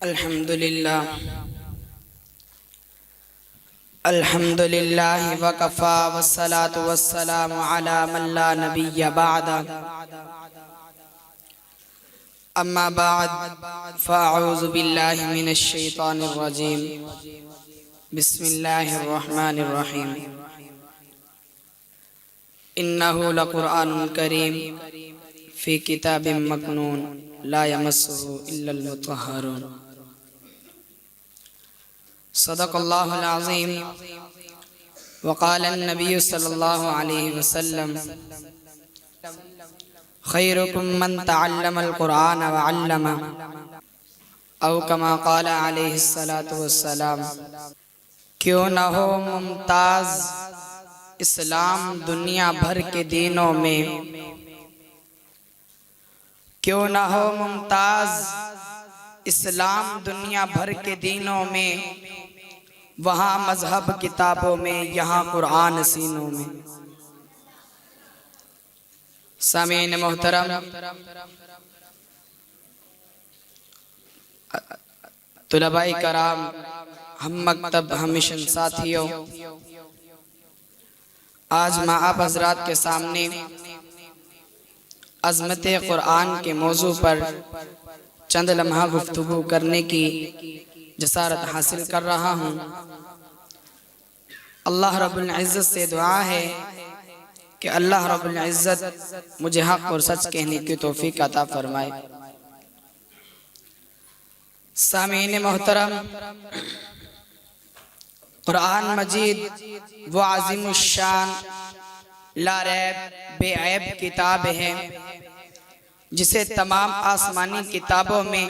अल्हम्दुलिल्लाह अल्हम्दुलिल्लाह वकफ़ा वस्सलातु वस्सलामु अला मन ला नबिय्य बअदा अम्मा बाद फ़अऊज़ु बिल्लाहि मिनश शैतानिर रजीम बिस्मिल्लाहिर रहमानिर रहीम इन्नहु लकुरआनुन करीम फ़ी किताबिम मकनून ला यमस्सुहु इल्लल मुतहहरून सदक़ल्लाहुल अज़ीम वक़ालन नबी सल्लल्लाहु अलैहि वसल्लम खैरुकुम मन तअल्लमल कुरआन व अल्लमा औ कमा क़ाल अलैहिस्सलातु वस्सलाम। क्यों न हो मुमताज़ इस्लाम दुनिया भर के दीनों में, क्यों न हो मुमताज़ इस्लाम दुनिया भर के दीनों में, वहाँ मजहब किताबों में, यहाँ कुरान सीनों में। सामीन मोहतरम, तुलबाई कराम, हम मकतब, हम मिशन साथियों, आज मैं आप हजरात के सामने अज़मत कुरान के मौजू पर चंद लम्हा गुफ्तगू करने की जसारत हासिल कर रहा हूँ। अल्लाह रब्बुल इज़्ज़त से दुआ है कि अल्लाह रब्बुल इज़्ज़त मुझे हक़ और सच कहने की तौफीक अता फरमाए। सामीन मोहतरम, कुरान मजीद वो आज़िमुश्शान ला रैब बेऐब किताब है जिसे तमाम आसमानी किताबों में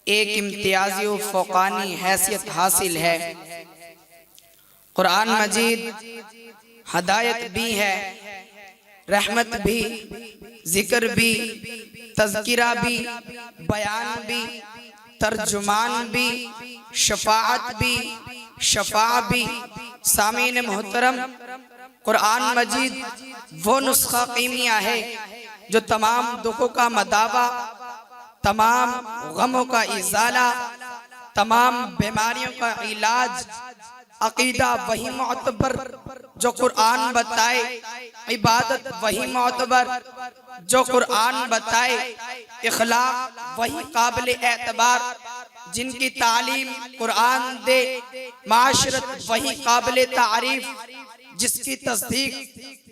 एक इम्तियाजी व फ़ौक़ानी हैसियत हासिल है। कुरान मजीद हदायत भी है, रहमत भी, जिक्र भी, तज़किरा भी, बयान भी, तर्जुमान भी, शफाअत भी, शफा भी। सामीन मोहतरम, कुरान मजीद वो नुस्खा कीमिया है जो तमाम दुखों का मदावा, तमाम गमों का इज़ाला, तमाम बीमारियों का इलाज, अकीदा वही मोतबर जो कुरान बताए, इबादत वही मोतबर जो कुरान बताए, इखलाक वही काबिल एतबार जिनकी तालीम कुरान दे, माशरत वही काबिल तारीफ जिसकी तस्दीक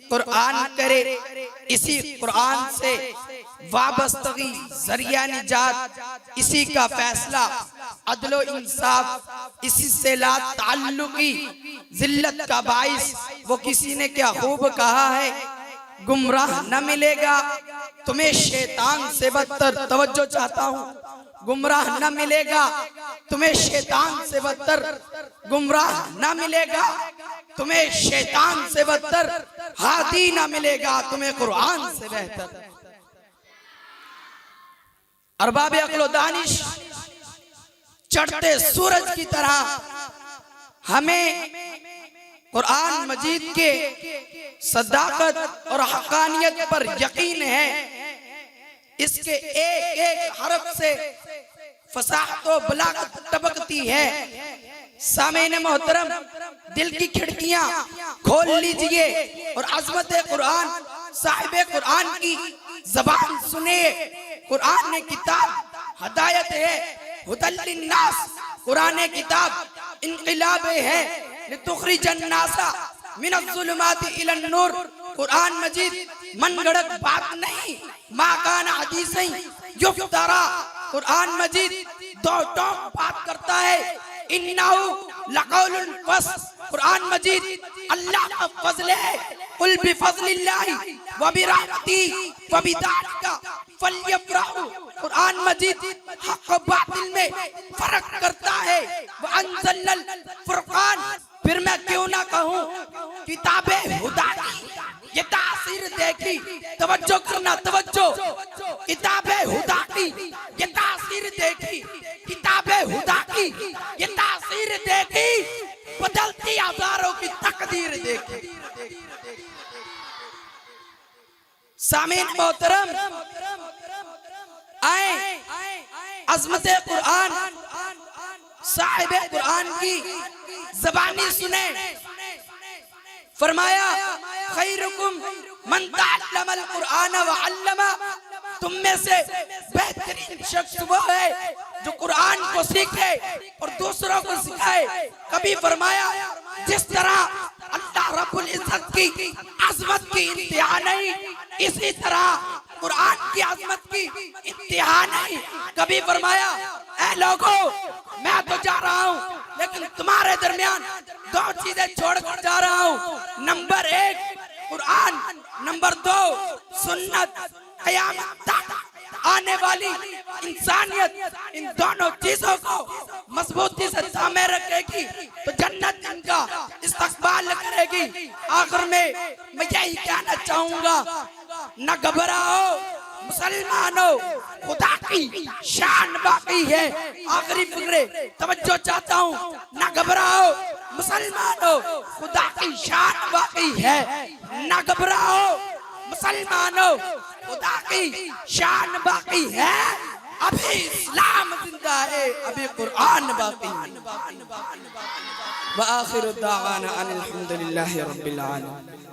कुरान करे। इसी कुरान से वाबस्तगी जरिया निजात, इसी का फैसला अदलो इंसाफ, इसी से ला ताल्लुकी जिल्लत का बाइस। वो किसी ने क्या खूब कहा है, गुमराह न मिलेगा तुम्हें शैतान से बदतर। तवज्जो चाहता हूँ, गुमराह न मिलेगा तुम्हें शैतान से बदतर, गुमराह न मिलेगा तुम्हें शैतान से बदतर, हादी न मिलेगा तुम्हें कुरान से बेहतर। अरबाब अक्ल दानिश चढ़ते सूरज की तरह हमें कुरान मजीद के सदाकत और हक़ानियत पर यकीन है। इसके एक एक हरफ से फसाहत व बलागत टपकती है। सामीन मोहतरम, दिल की खिड़कियां खोल लीजिए और अज़मत कुरान, साहिबे कुरान की ज़बान सुनिए। कुरान ने किताब हदायत है, हुदल लिन्नास। कुरान किताब इनक़िलाब है, लितुख़रिजन नासा मिनज़्ज़ुलुमाति इलन नूर। कुरान मजीद मन गढ़ंत बात नहीं, मा कान हदीसन युफ्तरा। कुरान मजीद दो टोक बात करता है, इन्नहु लक़ौलुन फ़स्ल। कुरान मजीद अल्लाह का फज़ल है, कुल बिफ़ज़लिल्लाहि व बिरहमतिही व बिज़ालिका फ़ल्यफ़रहू। कुरान मजीद हक़ व बातिल में फर्क करता है। व अंज़लनल फ़ुरक़ान। फिर मैं क्यों ना कहूँ किताबे हुदा की ये तासीर देखी। तवज्जो करना, तवज्जो। किताबे हुदा की ये तासीर देखी, किताबे हुदा की ये तासीर देखी, बदलती हजारों की तकदीर देखी। सामीन मोहतरम, आए अज़मत कुरान, साहिब कुरान की ज़बानी सुने। फरमाया खैरुकुम मन तअल्लमल कुरान व अल्लमा, तुम में से बेहतरीन शख्स वो है जो कुरान को सीखे और दूसरों को सिखाए। कभी फरमाया जिस तरह अल्लाह रब्बुल इज्जत की अज़मत की इंतहा नहीं, इसी तरह कुरान की अज़मत की इंतहा नहीं। कभी फरमाया ऐ लोगों, मैं तो जा रहा हूँ लेकिन तुम्हारे दरमियान दो चीजें छोड़कर जा रहा हूँ। नंबर 1 कुरान, नंबर 2 सुन्नत। क़यामत तक आने वाली इंसानियत इन दोनों चीजों को मजबूती से थामे रखेगी तो जन्नत इनका इस्तकबाल करेगी। आखिर में मैं यही कहना चाहूंगा, न घबराओ मुसलमानों, खुदा की शान बाकी है। आखिरी फिक्रे तवज्जो चाहता हूँ, न घबराओ मुसलमानों, खुदा की शान बाकी है। न घबराओ मुसलमानों, खुदा की शान बाकी है। अभी इस्लाम जिंदा है, अभी कुरान बाकी है। व आखिरु दावाना अनिल हम्दुलिल्लाहि रब्बिल आलमीन।